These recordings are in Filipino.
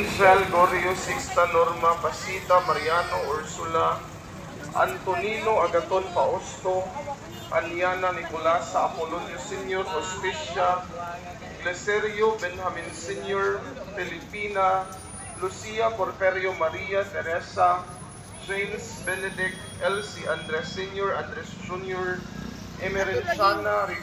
Israel Gorio Sixta Norma Pasita Mariano Ursula Antonino Agaton Fausto Aniana Nicolasa Apolonio Sr. Hospicia Gleserio Benjamin Sr. Filipina Lucia Porferio Maria Teresa James Benedict Elsie Andres Sr. Andres Jr. Emerenchana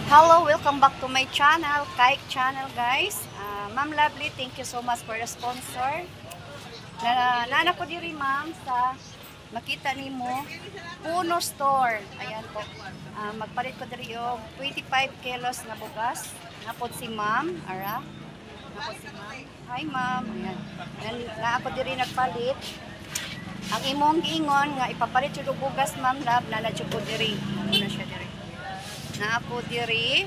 Hello, welcome back to my channel, Kaik channel guys. Ma'am Lovely, thank you so much for the sponsor. Nana ko diri ma'am sa makita nimo Puno Store. Ayan po. Magpalit ko diri yung 25 kilos na bugas. Napod si ma'am, ara. Napod si ma'am. Hi ma'am. Ayan. Na ako diri nagpalit. Ang imong giingon nga ipapalit yung bugas ma'am love na nadyo ko diri. Ano na siya diri. Na po diri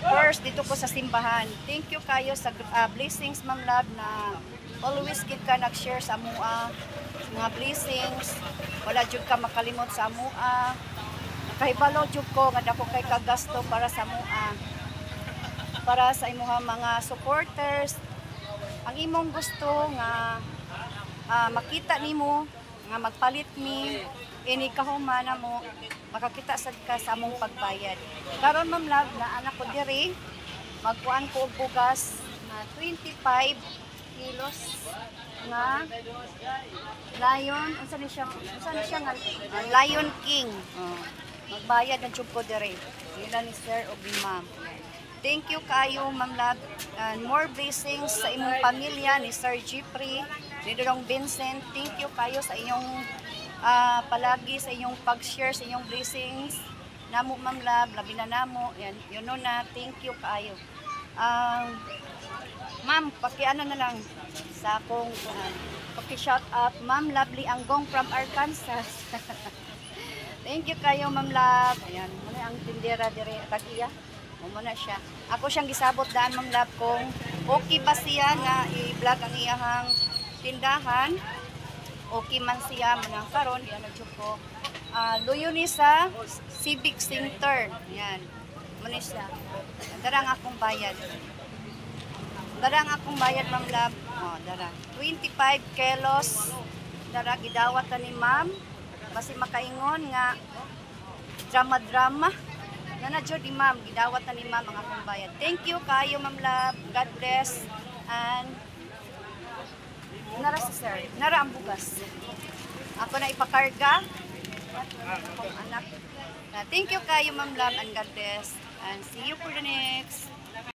first dito ko sa simbahan. Thank you kayo sa blessings ma'am love na always gid ka nag-share sa amua mga blessings. Wala jud ka makalimot sa amua. Nakahibalo jud ko nga dako kay kagasto para sa amua. Para sa imuha mga supporters. Ang imong gusto nga makita nimo nga magpalit mi ini kahumana mo makakita sad ka sa among pagbayad. Karon ma'am love na anak ko diri magkuan ko og bugas na 25 kilos nga Lion, unsa ni siya nga Lion King. Magbayad na jud ko diri. Ila ni sir og ni ma'am. Thank you kayo ma'am love and more blessings sa imong pamilya ni Sir Jeffrey, ni Dong Vincent. Thank you kayo sa inyong palagi sa inyong pag-share sa inyong blessings. Namo ma'am love, labi na namo. Yan, you know na, thank you kayo. Ma'am, pakiano na lang sa akong paki-shout out Ma'am Lovely Anggong from Arkansas. Thank you kayo ma'am love. Ayan, muna ang tindera dire Tagiya. Muna siya. Ako siyang gisabot daan ma'am love kung okay ba siya nga i-vlog ang iyahang tindahan. Okay man siya manang karon yan nagjuk ko. Luyo ni sa Civic Center. Yan. Muna siya. Darang akong bayad. Darang akong bayad ma'am love. Oh, darang 25 kilos. Darang gidawat ni ma'am. Basi makaingon nga drama-drama. Na jud ni ma'am, gidawat na ni ma'am ang akong bayad. Thank you kayo ma'am love. God bless. And nara si sir. Nara ang bugas. Ako na ipakarga. Akong anak. Thank you kayo ma'am love and God bless. And see you for the next